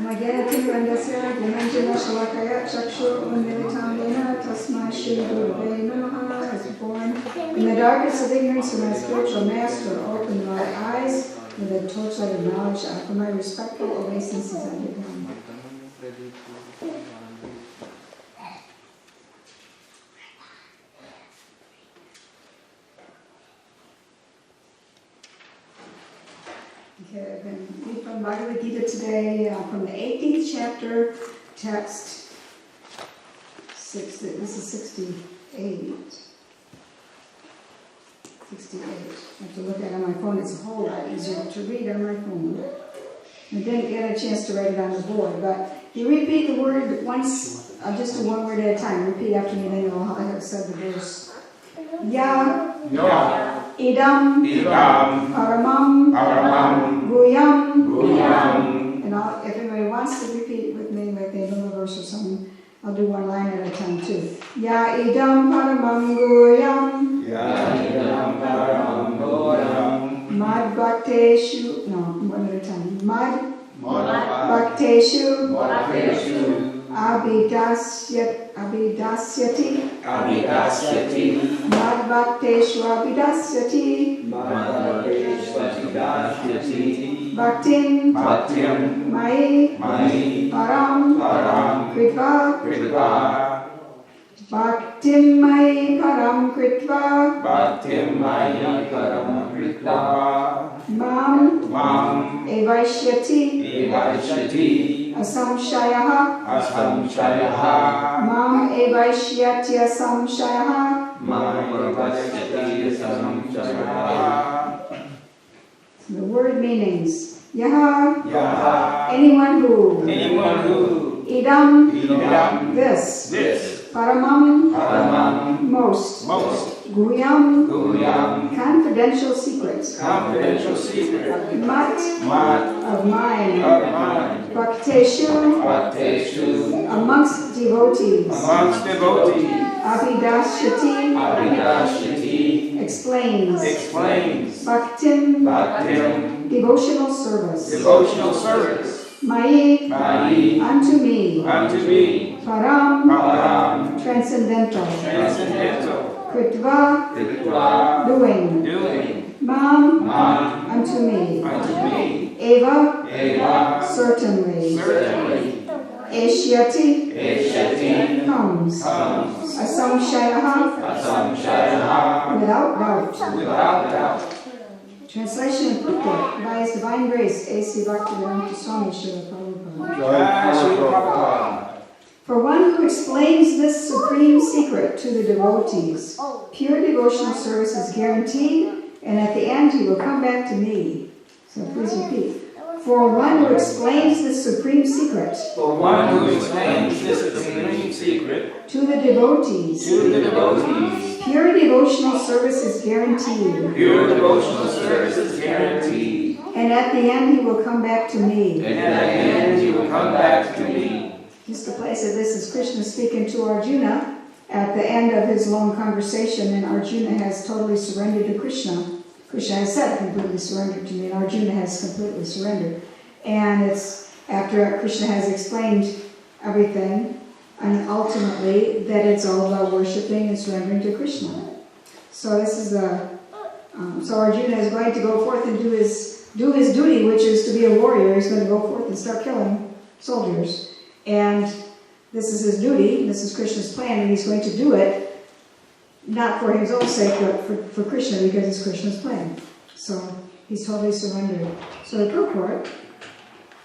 Magyanativrandasya Gunanjana Shalakaya Chakshur Unmilitamena Tasmai Shri Gurave Namaha has been born in the darkness of ignorance of my spiritual master. Open my eyes with the torchlight of knowledge. I offer my respectful obeisances unto him. Okay, I've been reading from Bhagavad Gita today, from the 18th chapter, text 6. This is 68. 68. I have to look at it on my phone. It's a whole lot easier to read on my phone. I didn't get a chance to write it on the board, but you repeat the word once, just one word at a time. Repeat after me, then you'll have said the verse. Ya. Idam, paramam, guyam. And if anybody wants to repeat with me, like they know the verse or something, I'll do one line at a time too. Ya idam paramam guyam. Mad bhakteshu. No, one at a time. Mad bhakteshu. Abhidasyati. Mad bhakteshu abhidasyati. Bhaktim mai param kritva. Bhaktim mai param kritva. Mam evaishyati. Asamshayaha. Mam evaishyati asamshayaha. The word meanings. Yaha. Anyone who. Idam. This. Paramam. Most. Guyam. Confidential secrets. Mat. Of mine. Bhakteshu. Amongst devotees. Abhidasyati. Explains. Bhaktim. Devotional service. Mai. Unto me. Param. Transcendental. Kritva. Doing. Mam. Unto me. Eva. Certainly. Eshyati. Comes. Asamshayaha. Without doubt. Translation and purport by His Divine Grace, A.C. Bhaktivedanta Swami Srila Prabhupada. For one who explains this supreme secret to the devotees, pure devotional service is guaranteed, and at the end he will come back to me. So please repeat. For one who explains this supreme secret to the devotees, pure devotional service is guaranteed. And at the end he will come back to me. Just to place it, this is Krishna speaking to Arjuna at the end of his long conversation, and Arjuna has totally surrendered to Krishna. Krishna has said, completely surrendered to me, and Arjuna has completely surrendered. And it's after Krishna has explained everything, and ultimately that it's all about worshiping and surrendering to Krishna. So this is so Arjuna is going to go forth and do his duty, which is to be a warrior. He's going to go forth and start killing soldiers. And this is his duty, this is Krishna's plan, and he's going to do it not for his own sake, but for Krishna, because it's Krishna's plan. So he's totally surrendered. So the purport,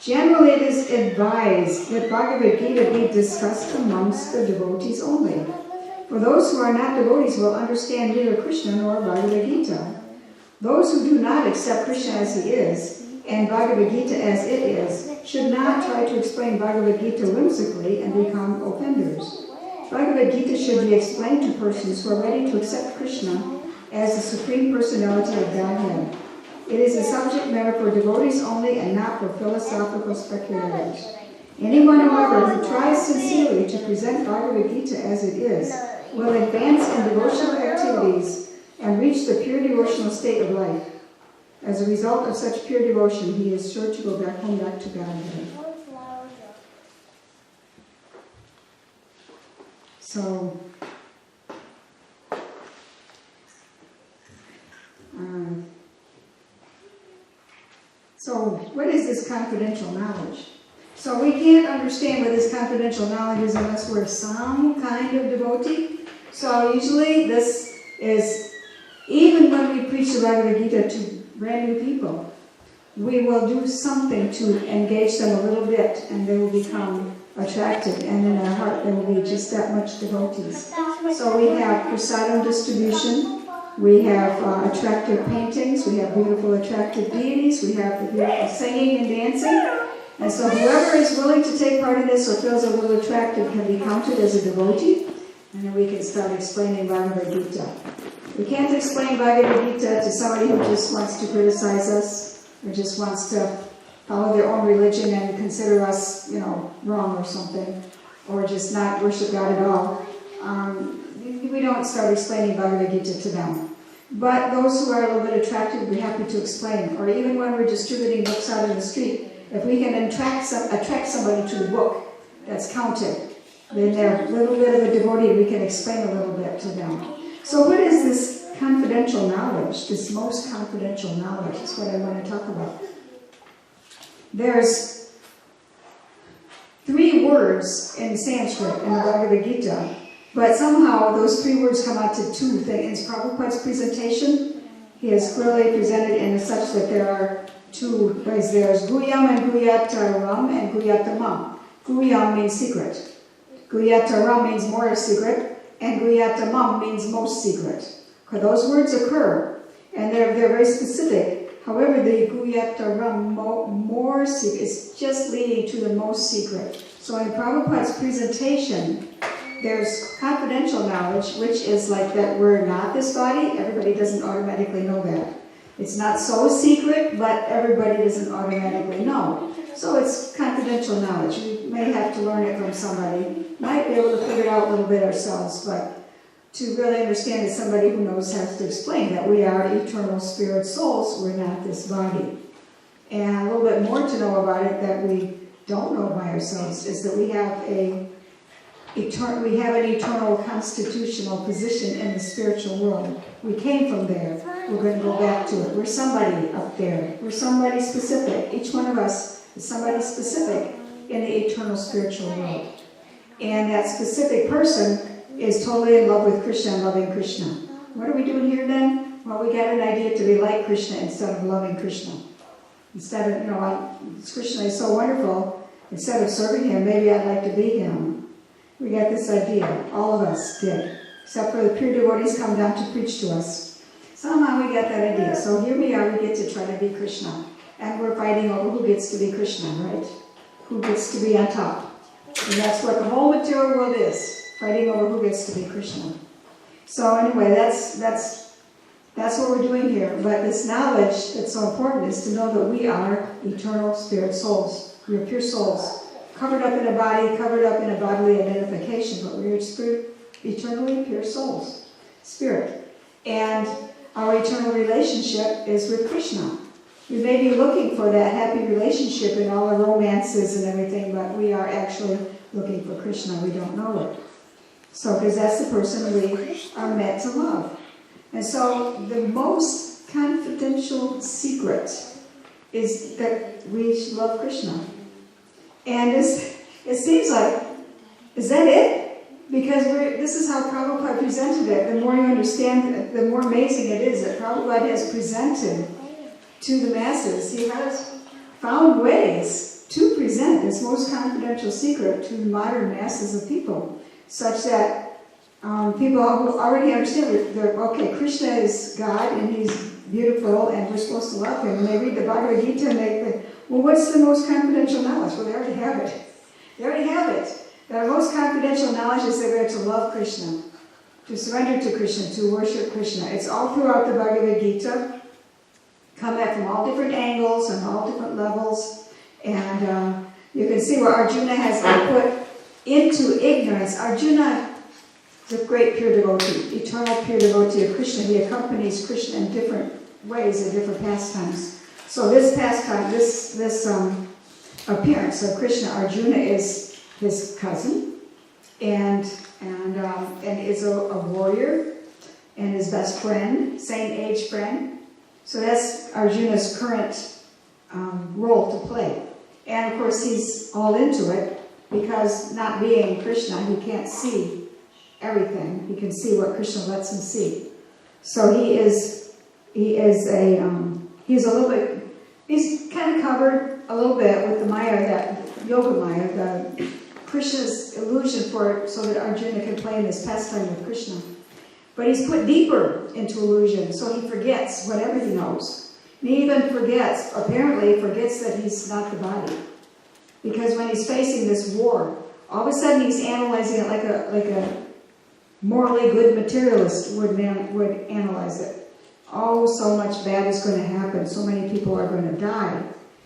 generally it is advised that Bhagavad Gita be discussed amongst the devotees only. For those who are not devotees will understand neither Krishna nor Bhagavad Gita. Those who do not accept Krishna as he is, and Bhagavad Gita as it is, should not try to explain Bhagavad Gita whimsically and become offenders. Bhagavad Gita should be explained to persons who are ready to accept Krishna as the Supreme Personality of Godhead. It is a subject matter for devotees only and not for philosophical speculators. Anyone, however, who tries sincerely to present Bhagavad Gita as it is will advance in devotional activities and reach the pure devotional state of life. As a result of such pure devotion, he is sure to go back home, back to Godhead. So, what is this confidential knowledge? So we can't understand what this confidential knowledge is unless we're some kind of devotee. So usually this is, even when we preach the Bhagavad Gita to brand new people, we will do something to engage them a little bit, and they will become attracted, and in our heart there will be just that much devotees. So we have prasadam distribution, we have attractive paintings, we have beautiful attractive deities, we have the beautiful singing and dancing, and so whoever is willing to take part in this or feels a little attracted can be counted as a devotee, and then we can start explaining Bhagavad Gita. We can't explain Bhagavad Gita to somebody who just wants to criticize us, or just wants to follow their own religion and consider us, wrong or something, or just not worship God at all. We don't start explaining Bhagavad Gita to them. But those who are a little bit attracted, we're happy to explain. Or even when we're distributing books out in the street, if we can attract somebody to the book, that's counted. Then they're a little bit of a devotee, we can explain a little bit to them. So what is this confidential knowledge, this most confidential knowledge? That's what I want to talk about. There's 3 words in Sanskrit in the Bhagavad Gita, but somehow those 3 words come out to 2 things. In Prabhupada's presentation, he has clearly presented in such that there are 2 ways. There's Guyam and Guyataram and Guyatamam. Guyam means secret. Guyataram means more secret, and Guyatamam means most secret. Those words occur, and they're very specific. However, the Guyataram, more secret, is just leading to the most secret. So in Prabhupada's presentation, there's confidential knowledge, which is like that we're not this body. Everybody doesn't automatically know that. It's not so secret, but everybody doesn't automatically know. So it's confidential knowledge. We may have to learn it from somebody. Might be able to figure it out a little bit ourselves, but to really understand it, somebody who knows has to explain that we are eternal spirit souls. We're not this body. And a little bit more to know about it that we don't know by ourselves is that we have an eternal constitutional position in the spiritual world. We came from there. We're going to go back to it. We're somebody up there. We're somebody specific. Each one of us is somebody specific in the eternal spiritual world. And that specific person is totally in love with Krishna and loving Krishna. What are we doing here then? Well, we got an idea to be like Krishna instead of loving Krishna. Instead of, Krishna is so wonderful, instead of serving him, maybe I'd like to be him. We got this idea. All of us did. Except for the pure devotees come down to preach to us. Somehow we got that idea. So here we are, we get to try to be Krishna. And we're fighting over who gets to be Krishna, right? Who gets to be on top. And that's what the whole material world is. Fighting over who gets to be Krishna. So anyway, that's what we're doing here. But this knowledge that's so important is to know that we are eternal spirit souls. We are pure souls. Covered up in a body, covered up in a bodily identification, but we are eternally pure souls. Spirit. And our eternal relationship is with Krishna. We may be looking for that happy relationship in all the romances and everything, but we are actually looking for Krishna. We don't know it. So, because that's the person we are meant to love. And so, the most confidential secret is that we should love Krishna. And it seems like, is that it? Because this is how Prabhupada presented it. The more you understand it, the more amazing it is that Prabhupada has presented to the masses. He has found ways to present this most confidential secret to modern masses of people, such that people who already understand that, okay, Krishna is God and he's beautiful and we're supposed to love him. And they read the Bhagavad Gita and they think, well, what's the most confidential knowledge? Well, they already have it. They already have it. The most confidential knowledge is that we are to love Krishna, to surrender to Krishna, to worship Krishna. It's all throughout the Bhagavad Gita. Come at from all different angles and all different levels. And you can see where Arjuna has been put into ignorance. Arjuna is a great pure devotee, eternal pure devotee of Krishna. He accompanies Krishna in different ways, in different pastimes. So this pastime, this appearance of Krishna, Arjuna is his cousin, and is a warrior, and his best friend, same age friend. So that's Arjuna's current role to play. And of course he's all into it, because not being Krishna, he can't see everything. He can see what Krishna lets him see. So he's kind of covered a little bit with the Maya, that yoga Maya, the Krishna's illusion so that Arjuna can play in this pastime with Krishna. But he's put deeper into illusion, so he forgets whatever he knows. And he even apparently forgets that he's not the body. Because when he's facing this war, all of a sudden he's analyzing it like a morally good materialist would analyze it. Oh, so much bad is going to happen. So many people are going to die.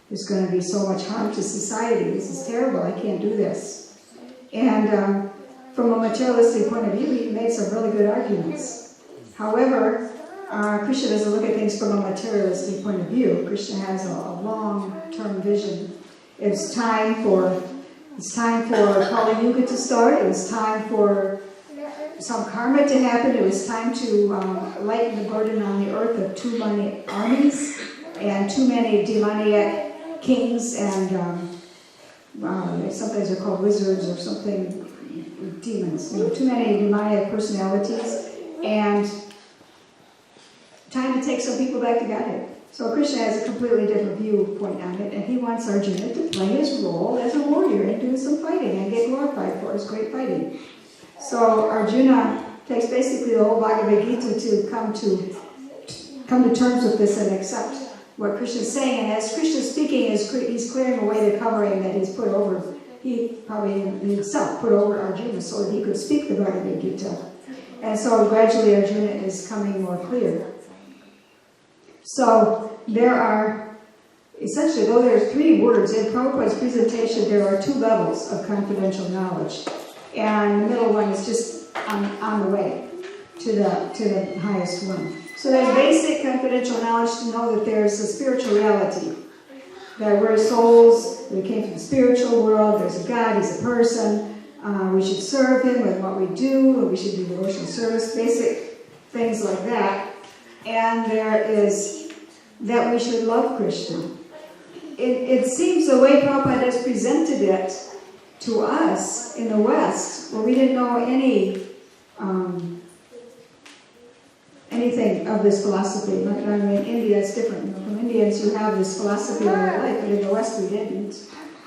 There's going to be so much harm to society. This is terrible. I can't do this. And from a materialistic point of view, he made some really good arguments. However, Krishna doesn't look at things from a materialistic point of view. Krishna has a long-term vision. It's time for Kali Yuga to start. It was time for some karma to happen. It was time to lighten the burden on the earth of too many armies and too many demoniac kings, and sometimes they're called wizards or something, demons. Too many demoniac personalities, and time to take some people back to Godhead. So Krishna has a completely different viewpoint on it, and he wants Arjuna to play his role as a warrior and do some fighting and get glorified for his great fighting. So Arjuna takes basically the whole Bhagavad Gita to come to terms with this and accept what Krishna is saying. And as Krishna is speaking, he's clearing away the covering that he's put over. He probably himself put over Arjuna so that he could speak the Bhagavad Gita. And so gradually Arjuna is coming more clear. So there are, essentially, though there are 3 words, in Prabhupada's presentation there are 2 levels of confidential knowledge. And the middle one is just on the way to the highest one. So there's basic confidential knowledge to know that there's a spiritual reality. That we're souls, we came from the spiritual world, there's a God, he's a person, we should serve him with what we do, we should do devotional service, basic things like that. And there is that we should love Krishna. It seems the way Prabhupada has presented it to us in the West, where we didn't know anything of this philosophy. I mean, in India it's different. From Indians you have this philosophy in your life, but in the West we didn't.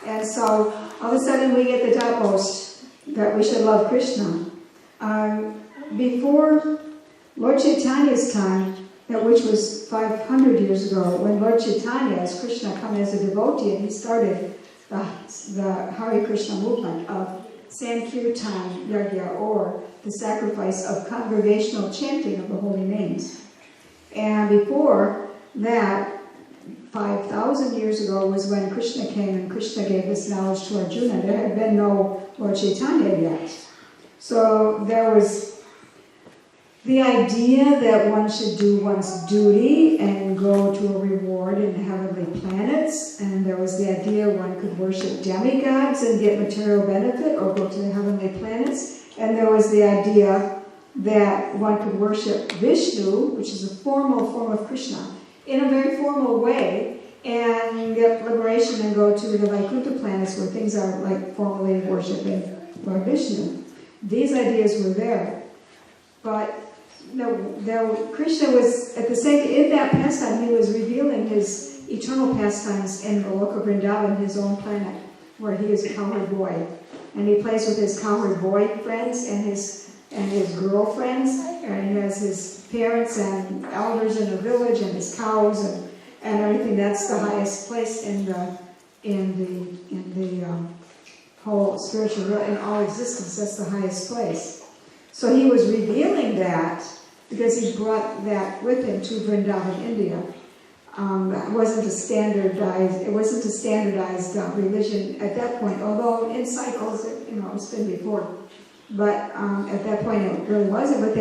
And so all of a sudden we get the topmost that we should love Krishna. Before Lord Chaitanya's time, which was 500 years ago, when Lord Chaitanya, as Krishna, came as a devotee, and he started the Hare Krishna movement of Sankirtan Yagya, or the sacrifice of congregational chanting of the holy names. And before that, 5,000 years ago, was when Krishna came, and Krishna gave this knowledge to Arjuna. There had been no Lord Chaitanya yet. So there was the idea that one should do one's duty and go to a reward in the heavenly planets, and there was the idea one could worship demigods and get material benefit or go to the heavenly planets, and there was the idea that one could worship Vishnu, which is a formal form of Krishna, in a very formal way, and get liberation and go to the Vaikuntha planets where things are like formally worshiping Lord Vishnu. These ideas were there, but Krishna was, at the same, in that pastime, he was revealing his eternal pastimes in the Loka Vrindavan, his own planet, where he is a cowherd boy. And he plays with his cowherd boy friends and his girlfriends, and he has his parents and elders in the village and his cows and everything. That's the highest place in the whole spiritual, in all existence. That's the highest place. So he was revealing that because he brought that with him to Vrindavan, India. It wasn't a standardized religion at that point, although in cycles, it's been before. But at that point it really wasn't, but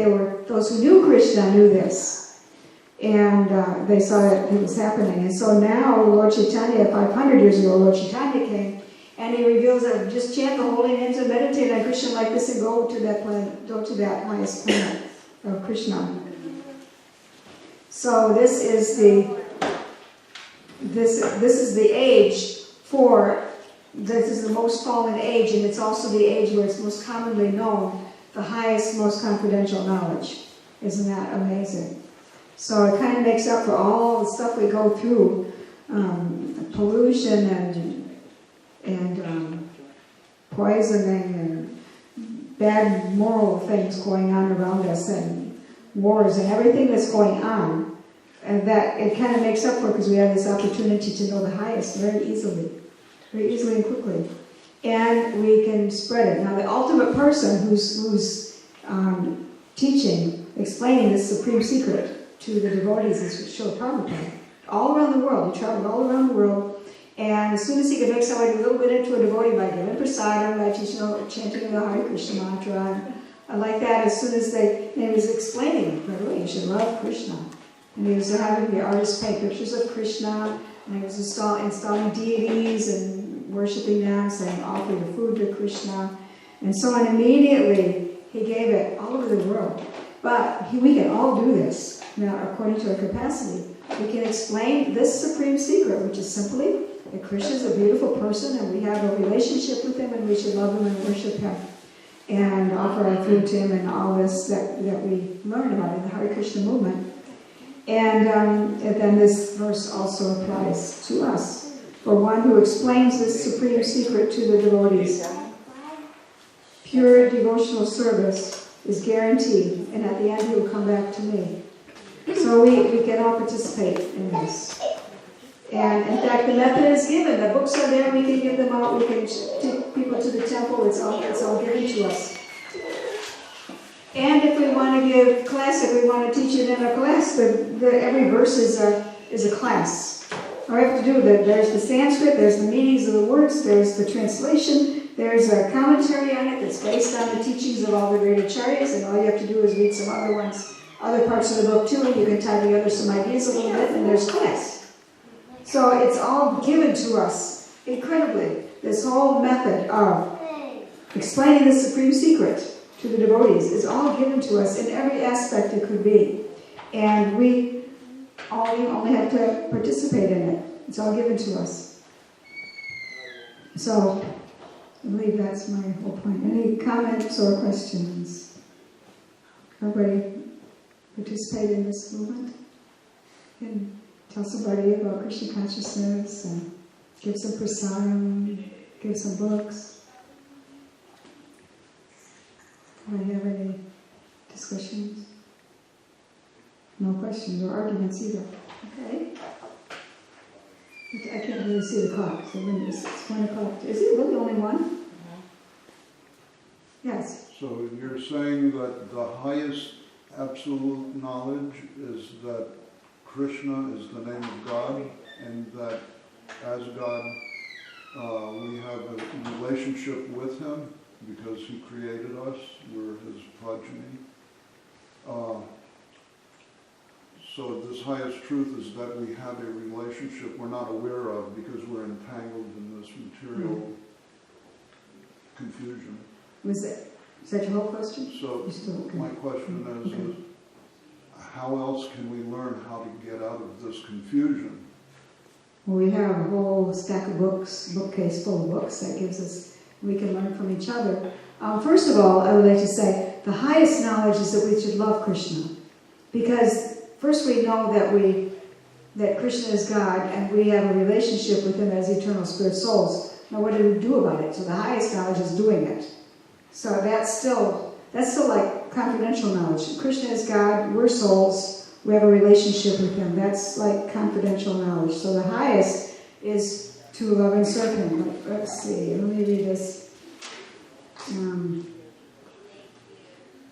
those who knew Krishna knew this. And they saw that it was happening. And so now Lord Chaitanya, 500 years ago, Lord Chaitanya came, And he reveals that just chant the holy names and meditate on Krishna like this and go to that planet, go to that highest planet of Krishna. So this is the age for, this is the most fallen age, and it's also the age where it's most commonly known, the highest, most confidential knowledge. Isn't that amazing? So it kind of makes up for all the stuff we go through, pollution and poisoning and bad moral things going on around us and wars and everything that's going on. And that it kind of makes up for because we have this opportunity to know the highest very easily and quickly. And we can spread it. Now the ultimate person who's teaching, explaining this supreme secret to the devotees is Srila Prabhupada. All around the world. He traveled all around the world. And as soon as he could make somebody a little bit into a devotee by giving prasadam, by teaching, chanting the Hare Krishna mantra, and like that, as soon as he was explaining, by the way, you should love Krishna. And he was having the artists paint pictures of Krishna, and he was installing deities and worshipping them, saying, offer your food to Krishna. And so on, immediately, he gave it all over the world. But we can all do this, now, according to our capacity. We can explain this supreme secret, which is simply that Krishna is a beautiful person, and we have a relationship with him, and we should love him and worship him, and offer our food to him, and all this that we learn about in the Hare Krishna movement. And then this verse also applies to us. For one who explains this supreme secret to the devotees, pure devotional service is guaranteed, and at the end he will come back to me. So we can all participate in this. And in fact, the method is given. The books are there. We can give them out. We can take people to the temple. It's all given to us. And if we want to give class, if we want to teach it in a class, every verse is a class. All we have to do, there's the Sanskrit, there's the meanings of the words, there's the translation, there's a commentary on it that's based on the teachings of all the great acharyas, and all you have to do is read some other parts of the book too, and you can tie together some ideas a little bit, and there's class. So it's all given to us incredibly. This whole method of explaining the supreme secret to the devotees is all given to us in every aspect it could be. And we only have to participate in it. It's all given to us. So, I believe that's my whole point. Any comments or questions? Everybody participate in this movement? And tell somebody about Krishna consciousness, and give some prasadam, give some books. Do I have any discussions? No questions or arguments either. Okay. I can't really see the clock, so it's 1 o'clock. Is it really only 1? Mm-hmm. Yes. So you're saying that the highest absolute knowledge is that Krishna is the name of God, and that as God we have a relationship with him because he created us, we're his progeny. So this highest truth is that we have a relationship we're not aware of because we're entangled in this material confusion. Is that your whole question? So my question is how else can we learn how to get out of this confusion? Well, we have a whole stack of books, bookcase full of books that gives us, we can learn from each other. First of all, I would like to say the highest knowledge is that we should love Krishna. Because first we know that Krishna is God and we have a relationship with him as eternal spirit souls. Now what do we do about it? So the highest knowledge is doing it. So that's still like confidential knowledge. Krishna is God, we're souls, we have a relationship with him. That's like confidential knowledge. So the highest is to love and serve him. Let's see, let me read this.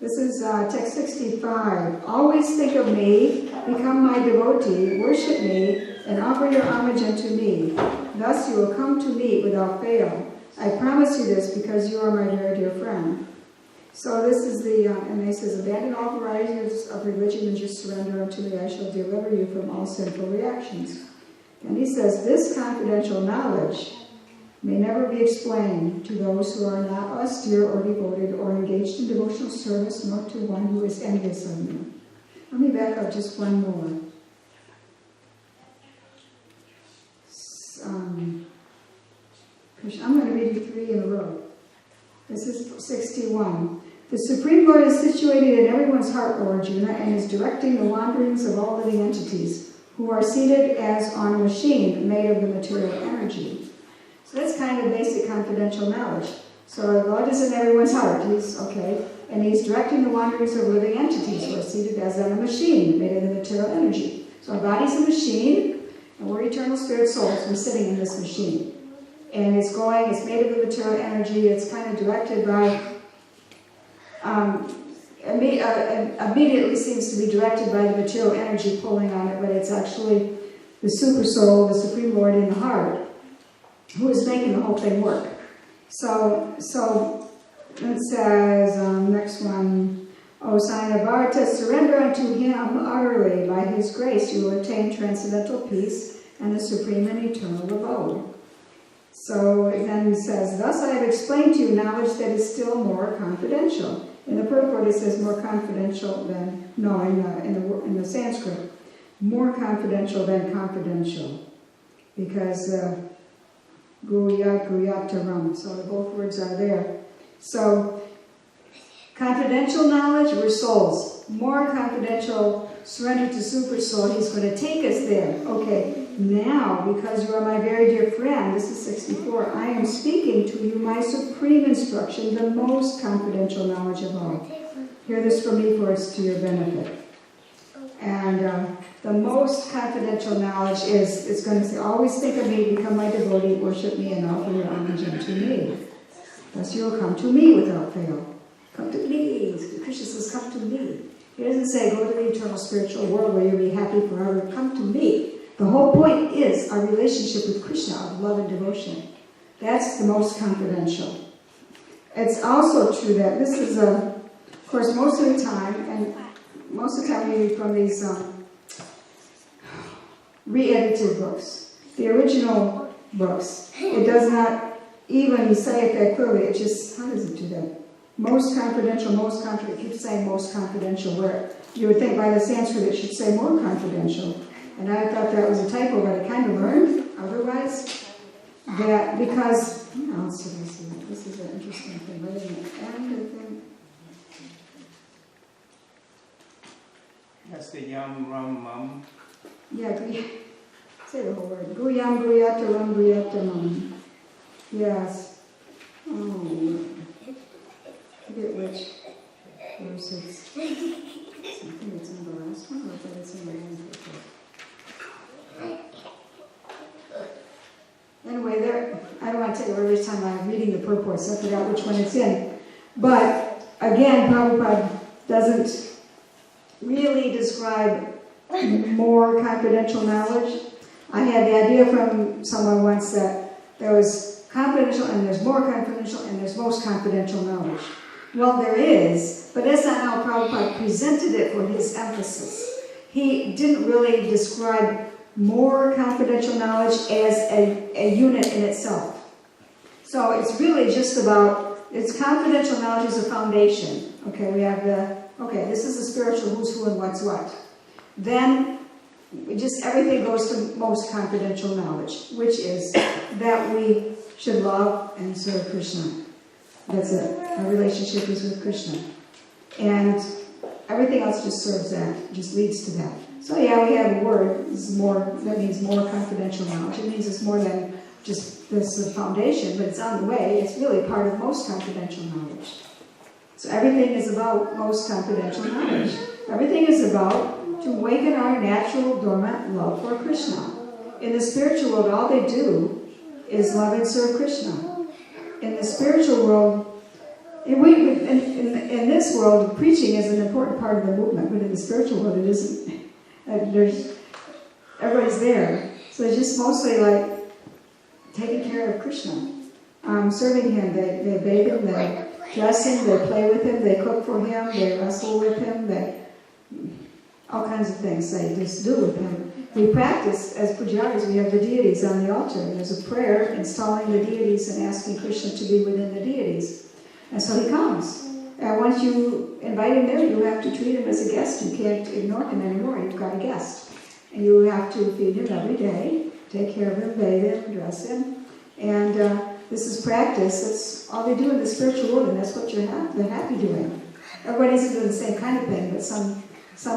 This is text 65. Always think of me, become my devotee, worship me, and offer your homage unto me. Thus you will come to me without fail. I promise you this because you are my very dear friend. So this is and he says, abandon all varieties of religion and just surrender unto me. I shall deliver you from all sinful reactions. And he says, this confidential knowledge may never be explained to those who are not austere or devoted or engaged in devotional service, nor to one who is envious of me. Let me back up just one more. I'm going to read you 3 in a row. This is 61. The Supreme Lord is situated in everyone's heart, Lord Arjuna, and is directing the wanderings of all living entities, who are seated as on a machine made of the material energy. So that's kind of basic confidential knowledge. So the Lord is in everyone's heart. He's okay. And he's directing the wanderings of living entities who are seated as on a machine made of the material energy. So our body's a machine, and we're eternal spirit souls. We're sitting in this machine. And it's made of the material energy. It's kind of directed by, immediately seems to be directed by the material energy pulling on it, but it's actually the super soul, the Supreme Lord in the heart, who is making the whole thing work. So it says, next one, O sign of Bharata, surrender unto him utterly. By his grace you will attain transcendental peace and the supreme and eternal abode. So then he says, thus I have explained to you knowledge that is still more confidential. In the purport it says more confidential than, no, in the Sanskrit, more confidential than confidential. Because guyataram, so both words are there. So confidential knowledge, we're souls. More confidential, surrender to super soul, he's going to take us there. Okay. Now, because you are my very dear friend, this is 64, I am speaking to you my supreme instruction, the most confidential knowledge of all. Hear this from me, for it's to your benefit. And the most confidential knowledge is, it's going to say, always think of me, become my devotee, worship me, and offer your homage unto me. Thus you will come to me without fail. Come to me. Krishna says, come to me. He doesn't say, go to the eternal spiritual world where you'll be happy forever. Come to me. The whole point is our relationship with Krishna of love and devotion. That's the most confidential. It's also true that this is, of course, most of the time we read from these re-edited books. The original books, it does not even say it that clearly. It just, how does it do that? Most confidential, it keeps saying most confidential, where you would think by the Sanskrit it should say more confidential. And I thought that was a typo, but I kind of learned otherwise that because, let's see, this is an interesting thing. Right in the end, I think. That's the yam, ram, mum. Yeah, say the whole word. Guyam, guyata, ram, guyata, mum. Yes. Oh, I forget which verse it's. I think it's in the last one, or I thought it's in the end. Anyway, I don't want to take over every time I'm reading the purports, so I forgot which one it's in. But, again, Prabhupada doesn't really describe more confidential knowledge. I had the idea from someone once that there was confidential, and there's more confidential, and there's most confidential knowledge. Well, there is, but that's not how Prabhupada presented it for his emphasis. He didn't really describe more confidential knowledge as a unit in itself. So it's really just about, it's confidential knowledge as a foundation. Okay, we have this is the spiritual who's who and what's what. Then, everything goes to most confidential knowledge, which is that we should love and serve Krishna. That's it. Our relationship is with Krishna. And everything else just serves that, just leads to that. So yeah, we have a word, that means more confidential knowledge. It means it's more than just this foundation, but it's on the way. It's really part of most confidential knowledge. So everything is about most confidential knowledge. Everything is about to awaken our natural dormant love for Krishna. In the spiritual world, all they do is love and serve Krishna. In the spiritual world, in this world, preaching is an important part of the movement, but in the spiritual world, it isn't. Everybody's there. So it's just mostly like taking care of Krishna, serving him. They bathe him, they dress him, they play with him, they cook for him, they wrestle with him, all kinds of things they just do with him. We practice, as pujaris, we have the deities on the altar. And there's a prayer installing the deities and asking Krishna to be within the deities. And so he comes. And once you invite him there, you have to treat him as a guest. You can't ignore him anymore. You've got a guest. And you have to feed him every day, take care of him, bathe him, dress him. And this is practice. That's all they do in the spiritual world, and that's what they're happy doing. Everybody isn't doing the same kind of thing, but some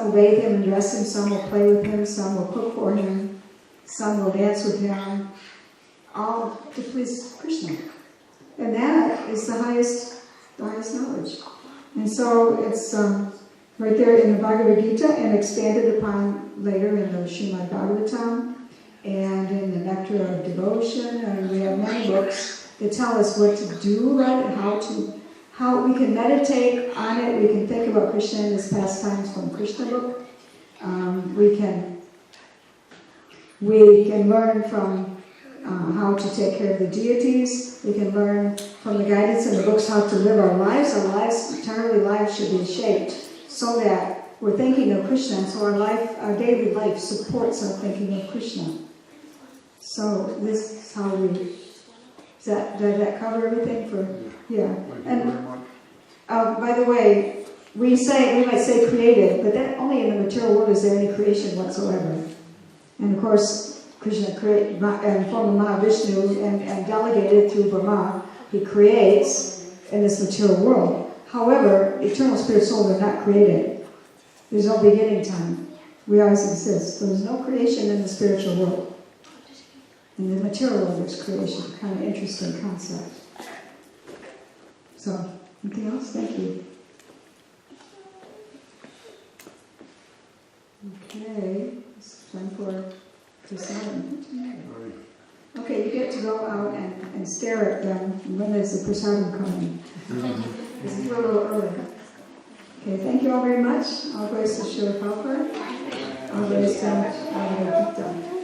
will bathe him and dress him, some will play with him, some will cook for him, some will dance with him, all to please Krishna. And that is the highest knowledge. And so it's right there in the Bhagavad Gita and expanded upon later in the Srimad Bhagavatam and in the Nectar of Devotion. And we have many books that tell us what to do about it, how we can meditate on it. We can think about Krishna and his pastimes from Krishna book. We can learn from how to take care of the deities. We can learn from the guidance in the books how to live our lives. Our lives should be shaped so that we're thinking of Krishna, and so our daily life supports our thinking of Krishna. So this is how does that cover everything for? Yeah. Thank you very much. By the way, we might say created, but that only in the material world is there any creation whatsoever. And of course, Krishna created in form of Mahavishnu and delegated through Brahma. He creates in this material world. However, eternal spirit souls are not created. There's no beginning time. We always exist. There's no creation in the spiritual world. In the material world, there's creation. Kind of interesting concept. So, anything else? Thank you. Okay, it's time for prasadam. Okay, you get to go out and stare at them when there's the prasadam coming. This is a little early. Okay, thank you all very much. All grace to Srila Prabhupada. All grace to Madhava-priya.